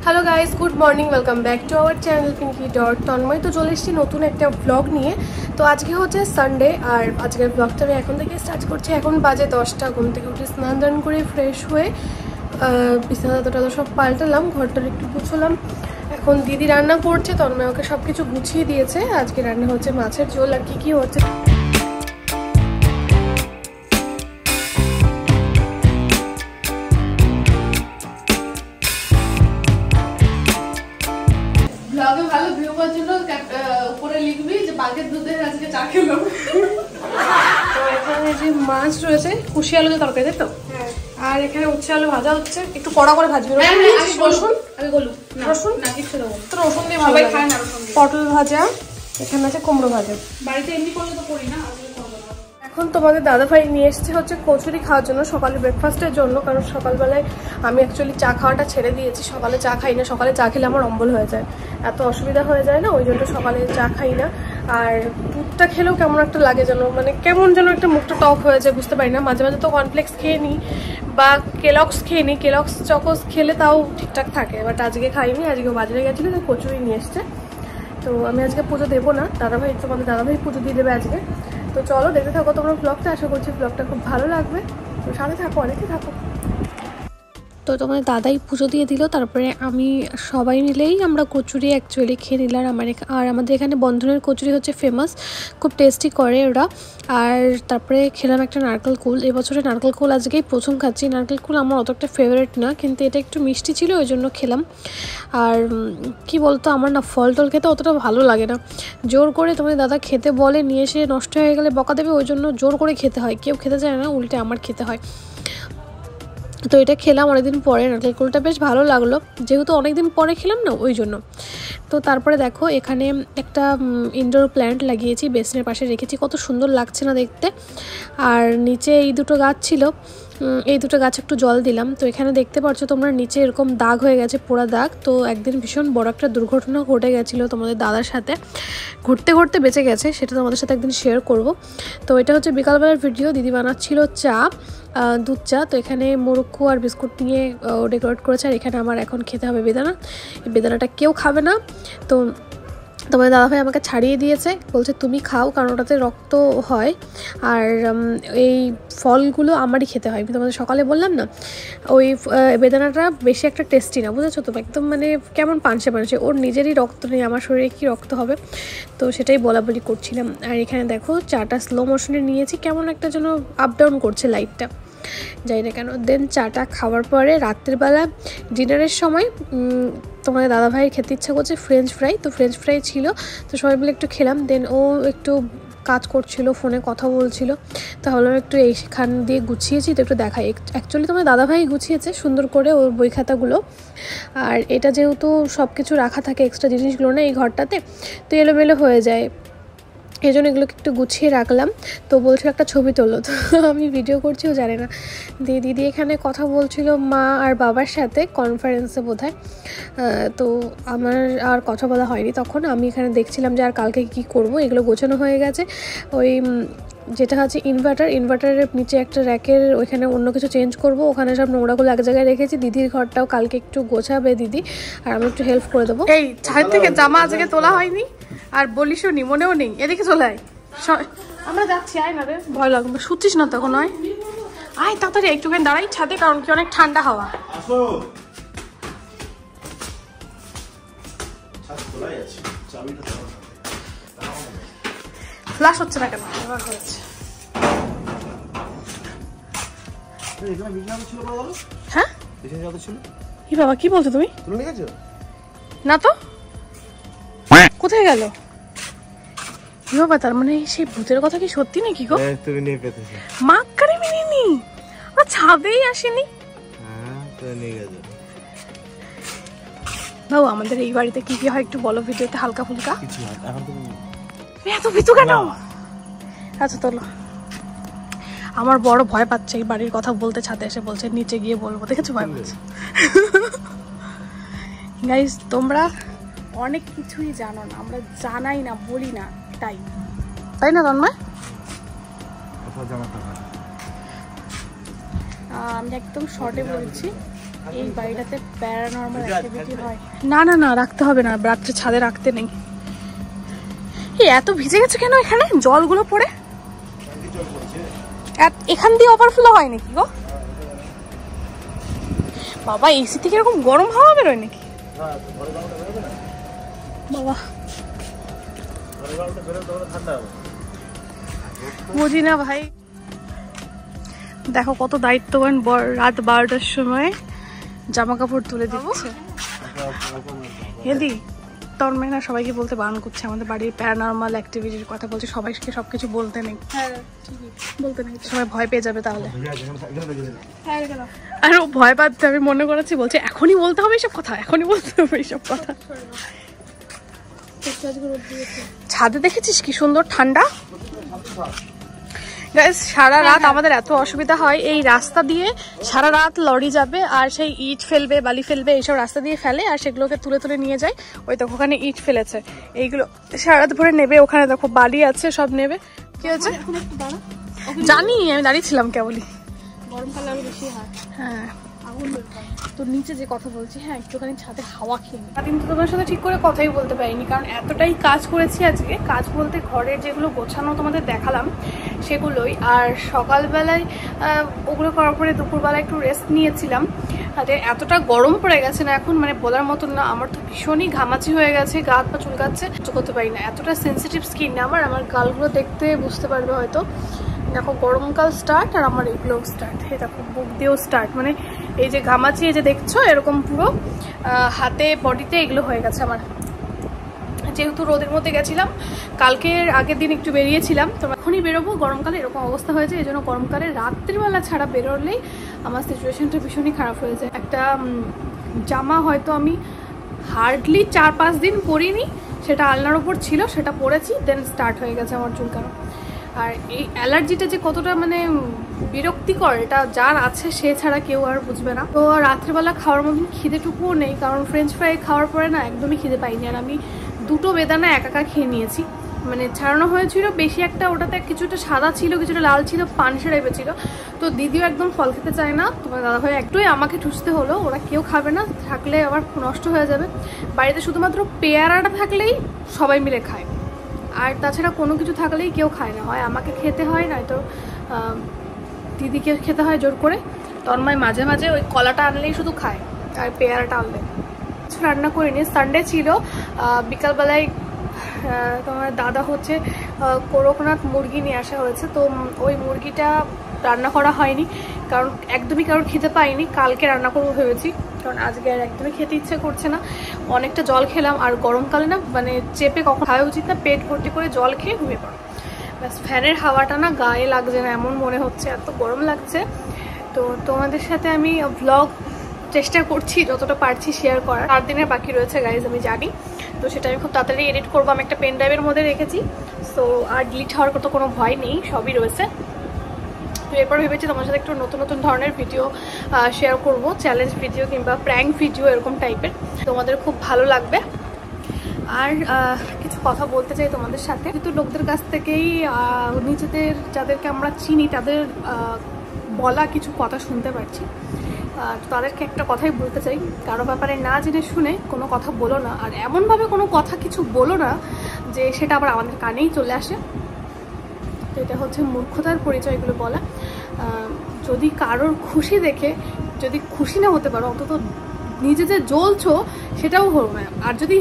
Hello guys, good morning, welcome back to our channel Pinki dot Tanmoy. তো চলে এসেছি নতুন একটা ব্লগ নিয়ে। তো আজকে হচ্ছে সানডে, আর আজকের ব্লগটা আমি এখন থেকে স্টার্ট করছি। এখন বাজে 10টা। ঘুম থেকে উঠে স্নান দান করে ফ্রেশ হয়ে বিছানা তো সব পাল্টালাম, ঘরটার একটু গুছলাম। এখন দিদি রান্না করছে, তন্ময় ওকে সব কিছু গুছিয়ে দিয়েছে। আজকে রান্না হচ্ছে মাছের ঝোল। আর কি হচ্ছে ব্লগে ভালো ভিউ পাওয়ার জন্য উপরে লিখবি যে বাঘের দুধের আজকে চা খেলাম। তো এখানে যে মাছ রয়েছে, কুশি আলু দিয়ে তরকারি, তাই তো? আর এখানে উচ্ছে আলু ভাজা হচ্ছে, একটু কড়া করে ভাজবে। রসুন রসুন না কিছু দেবো, তো রসুন দিয়ে ভালো খায় না। পটল ভাজা, এখানে আছে কুমড়ো ভাজা। বাড়িতে এমনি করলে তো করি না। এখন তোমাদের দাদাভাই নিয়ে এসেছে হচ্ছে কচুরি খাওয়ার জন্য, সকালে ব্রেকফাস্টের জন্য। কারণ সকালবেলায় আমি অ্যাকচুয়ালি চা খাওয়াটা ছেড়ে দিয়েছি। সকালে চা খাই না, সকালে চা খেলে আমার অম্বল হয়ে যায়, এত অসুবিধা হয়ে যায় না, ওই জন্য সকালে চা খাই না। আর দুধটা খেলেও কেমন একটা লাগে যেন, মানে কেমন যেন একটা মুখটা টক হয়ে যায়, বুঝতে পারি না। মাঝে মাঝে তো কর্নফ্লেক্স খেয়ে নিই বা কেলক্স খেয়ে নিই, কেলক্স চকোস খেলে তাও ঠিকঠাক থাকে। বাট আজকে খাইনি, আজকে বাজারে গেছিলো তো কচুরি নিয়ে এসছে। তো আমি আজকে পুজো দেবো না, দাদাভাই, তোমাদের দাদাভাই পুজো দিয়ে দেবে আজকে। তো চলো দেখতে থাকো তোমরা ব্লগটা, আশা করছি ব্লগটা খুব ভালো লাগবে। তো সাথে থাকো, অনেকে থাকো। তো তোমাদের দাদাই পুজো দিয়ে দিল, তারপরে আমি সবাই মিলেই আমরা কচুরি অ্যাকচুয়ালি খেয়ে নিলাম। আর আমাদের এখানে বন্ধনের কচুরি হচ্ছে ফেমাস, খুব টেস্টি করে ওরা। আর তারপরে খেলাম একটা নারকেল কুল। এবছরে নারকেল কুল আজকেই প্রথম খাচ্ছি। নারকেল কুল আমার অত একটা ফেভারিট না, কিন্তু এটা একটু মিষ্টি ছিল, ওই জন্য খেলাম। আর কি বলতো, আমার না ফল টল খেতে অতটা ভালো লাগে না। জোর করে তোমাদের দাদা খেতে বলে, নিয়ে এসে নষ্ট হয়ে গেলে বকা দেবে, ওই জন্য জোর করে খেতে হয়। কেউ খেতে চায় না, উল্টে আমার খেতে হয়। তো এটা খেলাম অনেকদিন পরে, নারকেল কুলটা বেশ ভালো লাগলো, যেহেতু অনেকদিন পরে খেলাম না, ওই জন্য। তো তারপরে দেখো এখানে একটা ইনডোর প্ল্যান্ট লাগিয়েছি, বেসিনের পাশে রেখেছি, কত সুন্দর লাগছে না দেখতে। আর নিচে এই দুটো গাছ ছিল, এই দুটো গাছ একটু জল দিলাম। তো এখানে দেখতে পাচ্ছ তোমরা নিচে এরকম দাগ হয়ে গেছে, পোড়া দাগ। তো একদিন ভীষণ বড় একটা দুর্ঘটনা ঘটে গেছিলো তোমাদের দাদার সাথে, ঘুরতে ঘুরতে বেঁচে গেছে, সেটা তোমাদের সাথে একদিন শেয়ার করব। তো এটা হচ্ছে বিকালবেলার ভিডিও। দিদি বানাচ্ছিল চা, দুধ চা। তো এখানে মোরক্কো আর বিস্কুট নিয়ে ডেকোরেট করেছে। আর এখানে আমার এখন খেতে হবে বেদানা। এই বেদানাটা কেউ খাবে না, তো তোমার দাদাভাই আমাকে ছাড়িয়ে দিয়েছে, বলছে তুমি খাও, কারণ ওটাতে রক্ত হয়। আর এই ফলগুলো আমারই খেতে হয়। আমি তোমাদের সকালে বললাম না, ওই বেদানাটা বেশি একটা টেস্টি না, বুঝেছো তো? একদম মানে কেমন পানসে পানসে, ওর নিজেরই রক্ত নেই, আমার শরীরে কি রক্ত হবে? তো সেটাই বলাবলি করছিলাম। আর এখানে দেখো চাটা স্লো মোশনে নিয়েছি, কেমন একটা যেন আপ ডাউন করছে লাইটটা, যাই না কেন। দেন চাটা খাওয়ার পরে রাত্রিবেলা ডিনারের সময় তোমাদের দাদাভাইয়ের খেতে ইচ্ছা করছে ফ্রেঞ্চ ফ্রাই। তো ফ্রেঞ্চ ফ্রাই ছিল, তো সবাই মিলে একটু খেলাম। দেন ও একটু কাজ করছিল, ফোনে কথা বলছিল, তাহলে একটু এইখান দিয়ে গুছিয়েছি, তো একটু দেখাই। অ্যাকচুয়ালি তোমার দাদাভাই গুছিয়েছে সুন্দর করে ওর বই খাতাগুলো। আর এটা যেহেতু সব কিছু রাখা থাকে, এক্সট্রা জিনিসগুলো না এই ঘরটাতে, তো এলোমেলো হয়ে যায়, এই জন্য এগুলোকে একটু গুছিয়ে রাখলাম। তো বলছিল একটা ছবি তোলো, তো আমি ভিডিও করছিও জানি না। দিদি এখানে কথা বলছিল মা আর বাবার সাথে কনফারেন্সে বোধহয়। তো আমার আর কথা বলা হয়নি তখন। আমি এখানে দেখছিলাম যে আর কালকে কি করব। এগুলো গোছানো হয়ে গেছে। ওই যেটা হচ্ছে ইনভার্টারের নিচে একটা র্যাকের ওইখানে অন্য কিছু চেঞ্জ করব, ওখানে সব নোংরাগুলো এক জায়গায় রেখেছি। দিদির ঘরটাও কালকে একটু গোছাবে দিদি, আর আমি একটু হেল্প করে দেবো। এই ছাদ থেকে জামা আজকে তোলা হয়নি, আর বলিসও নি, মনেও নেই। এদিকে চলে আয়, আমরা যাচ্ছি। আয় না রে, ভয় লাগবে, শুচ্ছিস না তখন? নয় আয় তাড়াতাড়ি, একটুখানি দাঁড়াই ছাদে, কারণ কি অনেক ঠান্ডা হাওয়া। ফ্লাশ হচ্ছে না কেন? হ্যাঁ কি বাবা, কি বলছো তুমি? না তো, কোথায় গেল? কি বাবা, তার মানে সেই ভূতের কথা কি সত্যি নাকি গো? তুমি নিয়ে পেতেছো? মাক্কারে মিনিনি, আর ছাদেই আসেনি। হ্যাঁ, তো নিয়ে গেছে। বাবু আমাদের এই বাড়িতে কি কি হয় একটু বলো ভিডিওতে, হালকা ফুলকা। কিছু হয় এখন তুমি এত ভীতু কেন? আচ্ছা তোলো। আমার বড় ভয় পাচ্ছে এই বাড়ির কথা বলতে, ছাদে এসে বলছে নিচে গিয়ে বলবো, দেখেছো ভয় পাচ্ছে। গাইস তোমরা অনেক কিছুই জানো না, আমরা জানাই না, বলি না, তাই না তন্ময়? আমি একদম শর্টে বলছি, এই বাড়িটাতে প্যারানর্মাল অ্যাক্টিভিটি হয়। না না না, রাখতে হবে না, রাত্রে ছাদে রাখতে নেই। এই এত ভিজে গেছে কেন এখানে জলগুলো পড়ে? এখান দিয়ে ওভারফ্লো হয় নাকি গো বাবা? এসি থেকে এরকম গরম হাওয়া বেরোয় নাকি বাবা? বুঝি না ভাই। দেখো কত দায়িত্ববান রাত 12টার সময় জামা কাপড় তুলে দিচ্ছে। হেদি তোর মেয়ে না সবাইকে বলতে বারণ করছে, আমাদের বাড়ির প্যারানর্মাল অ্যাক্টিভিটির কথা বলছে, সবাইকে সবকিছু বলতে নেই। বলতে নেই, সবাই ভয় পেয়ে যাবে তাহলে। আর ও ভয় পাচ্ছে, আমি মনে করেছি বলছে এখনই বলতে হবে এইসব কথা, এখনই বলতে হবে এইসব কথা। ছাদে দেখেছিস কি সুন্দর ঠান্ডা। সারা রাত আমাদের এত অসুবিধা হয়, এই রাস্তা দিয়ে সারা রাত লরি যাবে আর সেই ইট ফেলবে, বালি ফেলবে, এইসব রাস্তা দিয়ে ফেলে আর সেগুলোকে তুলে তুলে নিয়ে যায়। ওই দেখো ওখানে ইট ফেলেছে, এইগুলো সারা রাত ভরে নেবে। ওখানে দেখো বালি আছে, সব নেবে। কি হয়েছে জানি, আমি দাঁড়িয়েছিলাম কেবলই। গরমকালে আরো বেশি হয়। হ্যাঁ তো নিচে যে কথা বলছি, হ্যাঁ একটুখানি ছাদে হাওয়া খেয়ে নিই। কিন্তু তোমার সাথে ঠিক করে কথাই বলতে পারিনি, কারণ এতটাই কাজ করেছি আজকে। কাজ বলতে ঘরের যেগুলো গোছানো তোমাদের দেখালাম সেগুলোই, আর সকালবেলায় ওগুলো করার পরে দুপুরবেলা একটু রেস্ট নিয়েছিলাম। আর এতটা গরম পড়ে গেছে না এখন, মানে বলার মতন না। আমার তো ভীষণই ঘামাচি হয়ে গেছে, গা হাত পা চুলকাচ্ছে, করতে পারি না। এতটা সেন্সিটিভ স্কিন না আমার, আমার গালগুলো দেখতে বুঝতে পারবে হয়তো। দেখো গরমকাল স্টার্ট আর আমার এগুলো স্টার্ট। এই দেখো বুক দিয়েও স্টার্ট, মানে এই যে ঘামাচি এই যে দেখছো এরকম পুরো হাতে বডিতে এগুলো হয়ে গেছে আমার। যেহেতু রোদের মধ্যে গেছিলাম, কালকের আগের দিন একটু বেরিয়েছিলাম, তো এখনই বেরোবো। গরমকালে এরকম অবস্থা হয়েছে, এই জন্য গরমকালে রাত্রিবেলা ছাড়া বেরোলেই আমার সিচুয়েশনটা ভীষণই খারাপ হয়ে যায়। একটা জামা হয়তো আমি হার্ডলি 4-5 দিন পরিনি, সেটা আলনার ওপর ছিল, সেটা পরেছি, দেন স্টার্ট হয়ে গেছে আমার চুলকানো। আর এই অ্যালার্জিটা যে কতটা মানে বিরক্তিকর, এটা যার আছে সে ছাড়া কেউ আর বুঝবে না। তো রাত্রিবেলা খাওয়ার মতন খিদেটুকুও নেই, কারণ ফ্রেঞ্চ ফ্রাই খাওয়ার পরে না একদমই খিদে পাইনি। আর আমি 2টো বেদানা একা খেয়ে নিয়েছি, মানে ছাড়ানো হয়েছিল বেশি একটা, ওটাতে কিছুটা সাদা ছিল কিছুটা লাল ছিল, পানসে টাইপের ছিল। তো দিদিও একদম ফল খেতে চায় না, তোমার দাদাভাই একটুই আমাকে ঠুসতে হলো, ওরা কেউ খাবে না, থাকলে আবার নষ্ট হয়ে যাবে। বাড়িতে শুধুমাত্র পেয়ারাটা থাকলেই সবাই মিলে খায়, আর তাছাড়া কোনো কিছু থাকলেই কেউ খায় না। হয় আমাকে খেতে হয়, নয়তো দিদিকে খেতে হয় জোর করে। তন্ময় মাঝে মাঝে ওই কলাটা আনলেই শুধু খায়, আর পেয়ারাটা আনলে। কিছু রান্না করিনি, সানডে ছিল। বিকালবেলায় তোমার দাদা হচ্ছে করকনাথ মুরগি নিয়ে আসা হয়েছে, তো ওই মুরগিটা রান্না করা হয়নি, কারণ একদমই কারোর খেতে পাইনি। কালকে রান্না করবো ভেবেছি, কারণ আজকে আর একদমই খেতে ইচ্ছে করছে না। অনেকটা জল খেলাম, আর গরমকালে না মানে চেপে কখন খাওয়া উচিত না, পেট ভর্তি করে জল খেয়ে ঘুমিয়ে পড়ো। ব্যাস ফ্যানের হাওয়াটা না গায়ে লাগছে না, এমন মনে হচ্ছে, এত গরম লাগছে। তো তোমাদের সাথে আমি ভ্লগ চেষ্টা করছি যতটা পারছি শেয়ার করার। 4 দিনের বাকি রয়েছে গাইজ, আমি জানি। তো সেটা আমি খুব তাড়াতাড়ি এডিট করবো। আমি একটা পেন ড্রাইভের মধ্যে রেখেছি, সো আর ডিলিট হওয়ার তো কোনো ভয় নেই, সবই রয়েছে। তো এরপর ভেবেছি তোমার সাথে একটু নতুন নতুন ধরনের ভিডিও শেয়ার করব, চ্যালেঞ্জ ভিডিও কিংবা প্র্যাঙ্ক ভিডিও এরকম টাইপের, তোমাদের খুব ভালো লাগবে। আর কিছু কথা বলতে চাই তোমাদের সাথে, যেহেতু লোকদের কাছ থেকেই নিজেদের যাদেরকে আমরা চিনি তাদের বলা কিছু কথা শুনতে পারছি। তাদেরকে একটা কথাই বলতে চাই, কারো ব্যাপারে না জেনে শুনে কোনো কথা বলো না, আর এমনভাবে কোনো কথা কিছু বলো না যে সেটা আবার আমাদের কানেই চলে আসে। তো এটা হচ্ছে মূর্খতার পরিচয় এগুলো বলা। যদি কারোর খুশি দেখে যদি খুশি না হতে পারো, অন্তত নিজে যে জ্বলছো সেটাও হলো না, আর যদি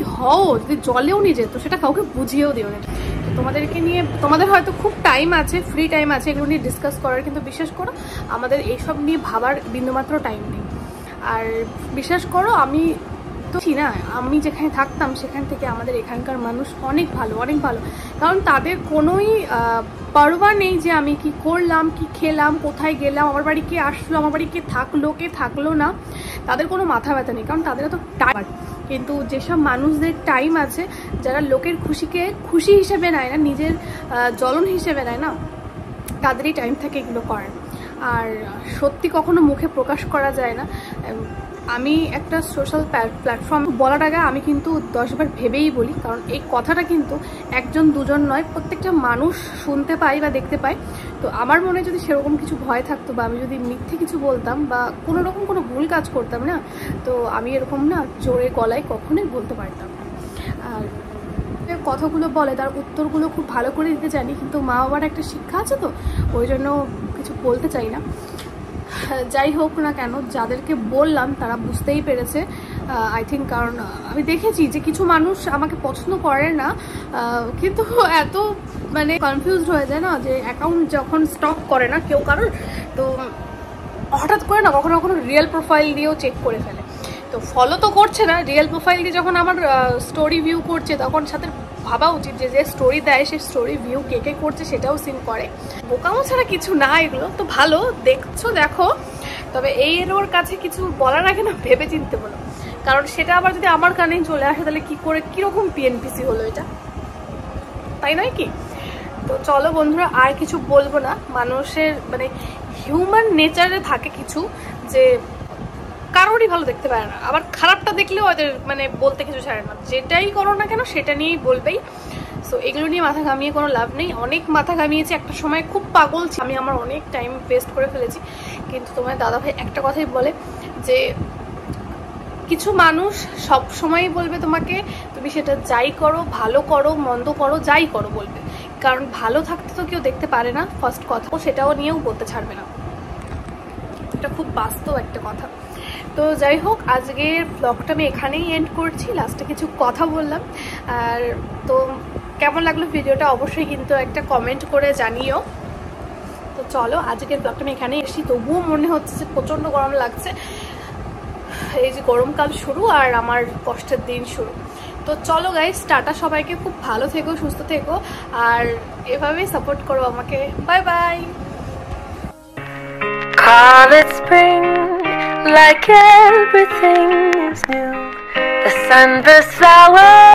যদি জলেও নিজে, তো সেটা কাউকে বুঝিয়েও দিও না। তো তোমাদেরকে নিয়ে, তোমাদের হয়তো খুব টাইম আছে, ফ্রি টাইম আছে এগুলো নিয়ে ডিসকাস করার, কিন্তু বিশ্বাস করো আমাদের এইসব নিয়ে ভাবার বিন্দুমাত্র টাইম নেই। আর বিশ্বাস করো আমি তো না, আমি যেখানে থাকতাম সেখান থেকে আমাদের এখানকার মানুষ অনেক ভালো, অনেক ভালো। কারণ তাদের কোনোই পারোয়া নেই যে আমি কি করলাম, কি খেলাম, কোথায় গেলাম, আমার বাড়ি কে আসলো, আমার বাড়ি কে থাকলো না, তাদের কোনো মাথা ব্যথা নেই, কারণ তাদের তো টাইম। কিন্তু যেসব মানুষদের টাইম আছে, যারা লোকের খুশিকে খুশি হিসেবে নেয় না, নিজের জ্বলন হিসেবে নেয় না, তাদেরই টাইম থাকে এগুলো করার। আর সত্যি কখনো মুখে প্রকাশ করা যায় না। আমি একটা সোশ্যাল প্ল্যাটফর্ম বলার আগে আমি কিন্তু 10 বার ভেবেই বলি, কারণ এই কথাটা কিন্তু একজন দুজন নয়, প্রত্যেকটা মানুষ শুনতে পায় বা দেখতে পায়। তো আমার মনে যদি সেরকম কিছু ভয় থাকতো বা আমি যদি মিথ্যে কিছু বলতাম বা কোনো রকম কোনো ভুল কাজ করতাম না, তো আমি এরকম না জোরে গলায় কখনোই বলতে পারতাম না। আর কথাগুলো বলে তার উত্তরগুলো খুব ভালো করে দিতে জানি, কিন্তু মা বাবার একটা শিক্ষা আছে, তো ওই জন্য কিছু বলতে চাই না। যাই হোক না কেন, যাদেরকে বললাম তারা বুঝতেই পেরেছে আই থিঙ্ক, কারণ আমি দেখেছি যে কিছু মানুষ আমাকে পছন্দ করে না, কিন্তু এত মানে কনফিউজড হয়ে যায় না, যে অ্যাকাউন্ট যখন স্টক করে না কেউ কারোর, তো হঠাৎ করে না কখনো কখনো রিয়েল প্রোফাইল দিয়েও চেক করে ফেলে। তো ফলো তো করছে না, রিয়েল প্রোফাইল দিয়ে যখন আমার স্টোরি ভিউ করছে, তখন সাথে ভাবা উচিত যে যে স্টোরি দেয় সে স্টোরি ভিউ কে কে করছে সেটাও সিন করে। বোকামো ছাড়া কিছু না, এগুলো তো ভালো দেখছো দেখো, তবে এর ওর কাছে কিছু বলার আগে না ভেবে চিনতে বলো, কারণ সেটা আবার যদি আমার কানেই চলে আসে তাহলে কি করে কিরকম পিএনপিসি হলো এটা, তাই নয় কি? তো চলো বন্ধুরা, আর কিছু বলবো না। মানুষের মানে হিউম্যান নেচারে থাকে কিছু, যে কারোরই ভালো দেখতে পারে না, আবার খারাপটা দেখলেও ওদের মানে বলতে কিছু ছাড়ে না, যেটাই করো না কেন সেটা নিয়েই বলবেই। সো এগুলো নিয়ে মাথা ঘামিয়ে কোনো লাভ নেই। অনেক মাথা ঘামিয়েছি, একটা সময় খুব পাগল ছিল আমি, আমার অনেক টাইম ওয়েস্ট করে ফেলেছি। কিন্তু তোমার দাদাভাই একটা কথাই বলে যে কিছু মানুষ সব সময়ই বলবে তোমাকে, তুমি সেটা যাই করো, ভালো করো মন্দ করো যাই করো বলবে, কারণ ভালো থাকতে তো কেউ দেখতে পারে না ফার্স্ট কথা, সেটাও নিয়েও বলতে ছাড়বে না। এটা খুব বাস্তব একটা কথা। তো যাই হোক, আজকের ব্লগটা আমি এখানেই এন্ড করছি, লাস্টে কিছু কথা বললাম। আর তো কেমন লাগলো ভিডিওটা অবশ্যই কিন্তু একটা কমেন্ট করে জানিও। তো চলো, আজকের ব্লগটা আমি এখানেই এসেছি, তবুও মনে হচ্ছে যে প্রচণ্ড গরম লাগছে। এই যে গরমকাল শুরু আর আমার কষ্টের দিন শুরু। তো চলো গাইস, টাটা সবাইকে, খুব ভালো থেকো, সুস্থ থেকো, আর এভাবেই সাপোর্ট করো আমাকে। Bye bye. Call it spring, like everything is new. The sunburst flower